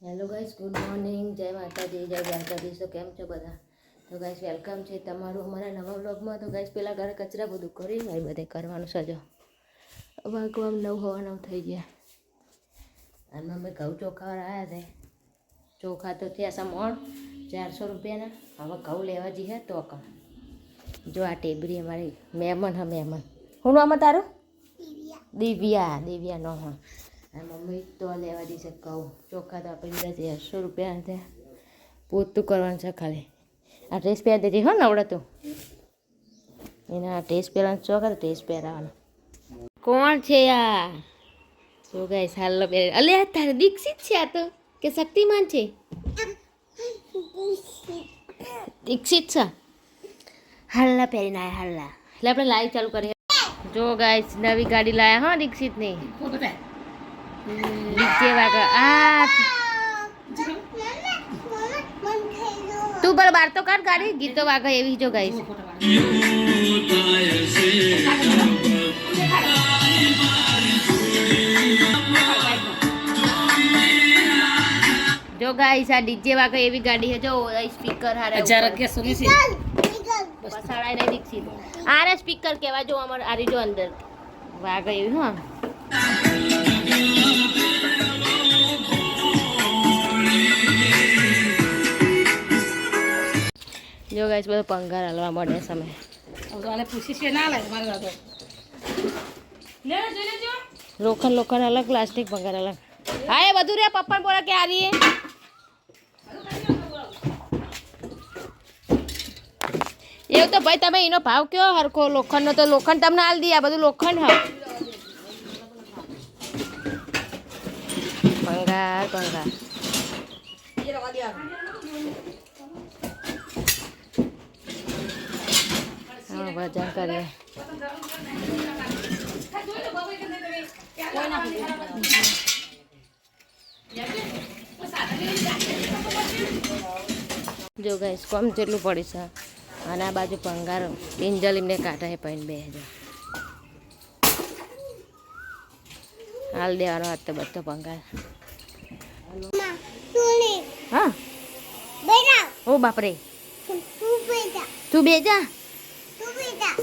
Hello guys, good morning, જય માતાજી, જય દ્વારકાધીશ. તો કેમ છો બધા? તો ગાઈસ વેલકમ છે તમારું અમારા નવા વ્લોગમાં. તો ગાઈસ પેલા ઘરે કચરા બધું કરી ભાઈ બધે કરવાનું સજો વાગવામાં 9:09 થઈ ગયા. અને મમ્મી ઘઉં ચોખા આવ્યા છે. ચોખા તો થયા છે મોણ 400 રૂપિયાના. હવે ઘઉં લેવા જઈએ તો જો આ ટેબરી અમારી મહેમાન હા મહેમાન. શું નામ તારું? દિવ્યા નો હા. અને મમ્મી તો લેવા જઈશે કહું ચોખા તો આપી દીધા છે 100 રૂપિયા છે. પોતું કરવાનું છે ખાલી. આ ડ્રેસ પહેરી દેજે હો નવડે તું એના ડ્રેસ પહેરવાનું ચોખા ડ્રેસ પહેરાવાનો. કોણ છે આ? જો ગાઈસ હાલ પહેરે. અલે આ તારે દીક્ષિત છે આ તો કે શક્તિમાન છે? દીક્ષિત છે. હાલના પહેરીને આયા હાલના. એટલે આપણે લાઈવ ચાલુ કરીએ. જો ગાઈસ નવી ગાડી લાયા હો દીક્ષિતની. નીચે વાગા આ તું પર બાર તો કર ગાડી ગીતો વાગે એવી જો ગાઈસ. જો ગાઈસ આ ડીજે વાગે એવી ગાડી છે. જો સ્પીકર હારે પસાડાય નહીં દીક્ષિત. આરે સ્પીકર કહેવાય. જો અમાર આરી જો અંદર વાગે એવી હો. જો ગાઈસ બધો પંગાર હલવા મળે સમય. લોખંડ અલગ પ્લાસ્ટિક પંગાર અલગ. હા એ બધું રે પપ્પા બોલા કે આ રહી એવું તો ભાઈ તમે એનો ભાવ કયો હરખો લોખંડનો? તો લોખંડ તમને આલ દી. આ બધું લોખંડ હા પંગાર પંગાર. હા વજન કરીએ. જો ગાઈસ કોમ જેટલું પડી છે. અને આ બાજુ પંગાર પિંજલ એમને કાંટા હે પૈન 2000 હાલ દેવાનો હતો બધો પંગાર. હા ઓ બાપરે તું બેજા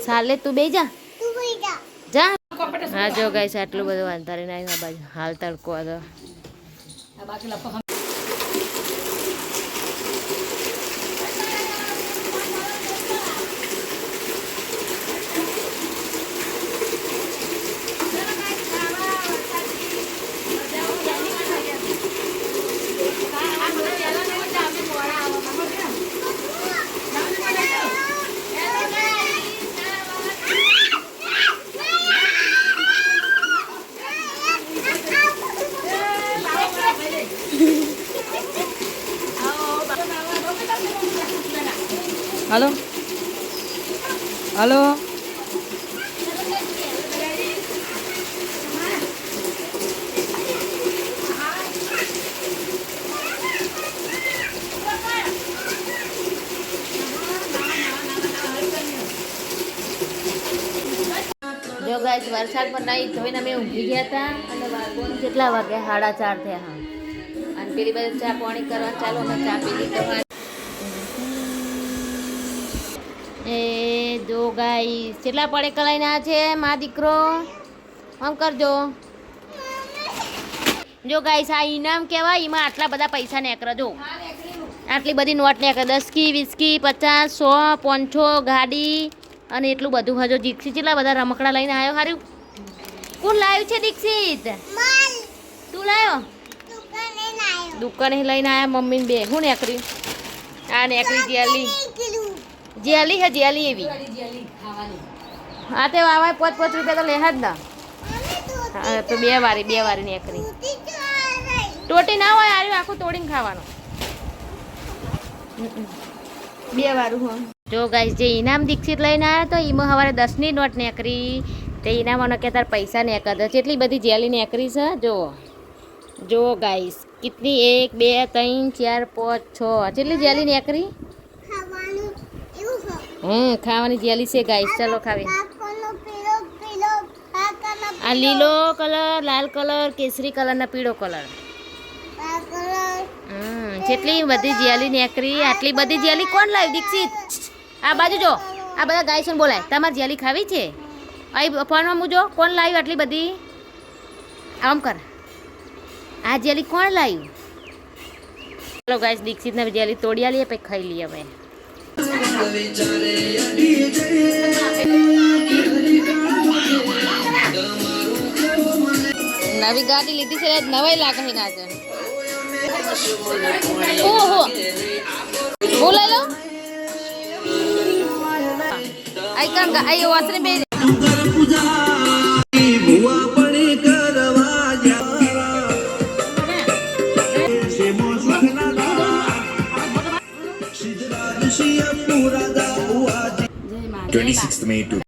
સાલે તું બેજા જા. હા જો ગાઈસ આટલું બધું અંધારી નાખ્યું. આ બાજુ હાલ તડકો હતો. हेलो हेलो જો ગાઈસ વરસાદ પણ નહીં જોઈને અમે ઊંઘી ગયા હતા. અને વાગોન કેટલા વાગ્યા? 4:30 થયા. હા અને પેલી બાજુ ચા પાણી કરવા ચાલો. અમે ચા પી લીધી. એ જો ગાઈસ કેટલા પડે કલાઈને આ છે મા દીકરો આમ કરજો. જો ગાઈસ આ ઇનામ કહેવાય. એમાં આટલા બધા પૈસા નીકળે. જો આટલી બધી નોટ નીકળે. 10 કી 20 કી 50 100 500 ગાડી અને એટલું બધું. હજો દીક્ષિત કેટલા બધા રમકડા લઈને આવ્યો. હારું કોણ લાવ્યું છે? દીક્ષિત તું લાવ્યો? દુકાને લઈને આવ્યા મમ્મીને બે. શું નીકળી? આ નીકળી જેલી જેલી હે જેલી એવી. હા તે વાવાય 5 રૂપિયા તો લે જ ના. હા તો બે વારી નીકળી. ટોટી ના હોય આર્યું આખું તોડીને ખાવાનું. બે વારું હો. જો ગાઈસ જે ઇનામ દીક્ષિત લઈને આવ્યા તો એમાં સવારે 10ની નોટ નીકળી. તે ઇનામોને કે તાર પૈસા નીકળે. એટલી બધી જેલી નીકળી છે. જો ગાઈસ કેટલી 1 2 3 4 5 6 કેટલી જેલી નીકળી. ખાવાની જેલી છે ગાઈસ. ચાલો ખાવી. આ લીલો કલર, લાલ કલર, કેસરી કલર ને પીળો કલર. જેટલી બધી જેલી નેકરી આટલી બધી જેલી કોણ લાવ્યું દીક્ષિત આ બાજુ જો આ બધા ગાય છે ને બોલાય તમારે જેલી ખાવી છે અહીં ફોનમાં મૂજો કોણ લાવ્યું આટલી બધી આમ કર આ જેલી કોણ લાવ્યું ચલો ગાય દીક્ષિતને જેલી તોડી આલીએ પછી ખાઈ લઈએ અમે નવી ગાડી લીધી છે નવાઈ લાગે છે નાચે ઓહો હું લઈ લો આઈ કામ આઈ વાસરે બે May to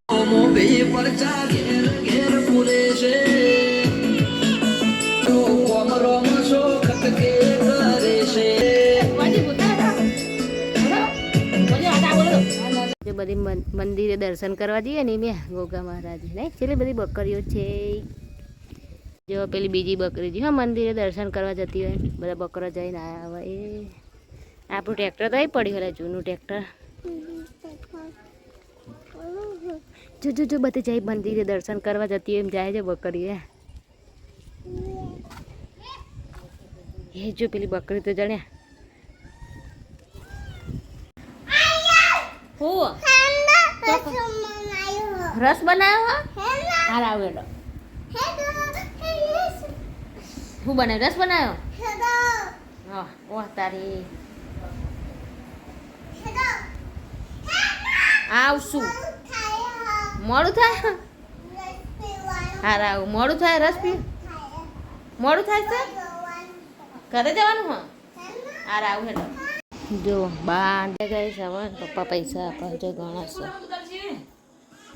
બધી મંદિરે દર્શન કરવા જઈએ ને મેં ગોગા મહારાજ નહીં છેલ્લી બધી બકરીઓ છે જો પેલી બીજી બકરી છે હા મંદિરે દર્શન કરવા જતી હોય બધા બકરો જઈને આવ્યા હોય એ આપણું ટ્રેક્ટર તો અહીં પડ્યું હોય જૂનું ટ્રેક્ટર જો જો જો બધી જાય મંદિરે દર્શન કરવા જતી હોય એમ જાય છે બકરી એ જો પેલી બકરી તો જણ્યા હું રસ બનાવ્યો હાર આવેલો હું બનાવ્યો રસ બનાવ્યો હા ઓહ તારી આવશું મોડું થાય હાર આવું મોડું થાય રસ પી મોડું થાય છે ઘરે જવાનું હા હાર આવું હેલો જો બાંધે ગઈ સવાર પપ્પા પૈસા આપવા જો ગણાશે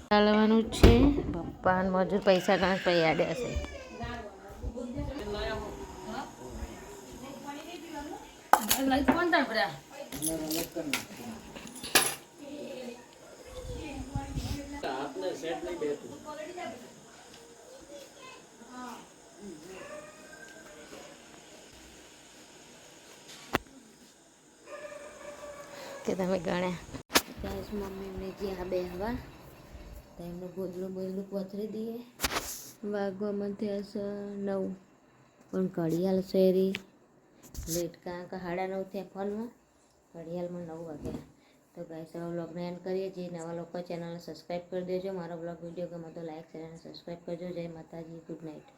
ચાલવાનું જ છે પપ્પા મજૂર પૈસા ગણાશ પછી યાદ હશે કે તમે ગણ્યા ગાઈસ મમ્મીને જ્યાં બે હવા તો એમનું ગોદલું બોદલું પથરી દઈએ વાગવામાં થયા છે 9 પણ ઘડિયાળ શેરી લેટ કાં 9:30 થયા ફોનમાં ઘડિયાળમાં 9 વાગ્યા તો ગાઈસ હવે વ્લોગને એન્ડ કરીએ જે નવા લોકો ચેનલને સબસ્ક્રાઈબ કરી દેજો મારો વ્લોગ વિડીયો ગમે તો લાઈક શેર અને સબસ્ક્રાઈબ કરજો જય માતાજી ગુડ નાઇટ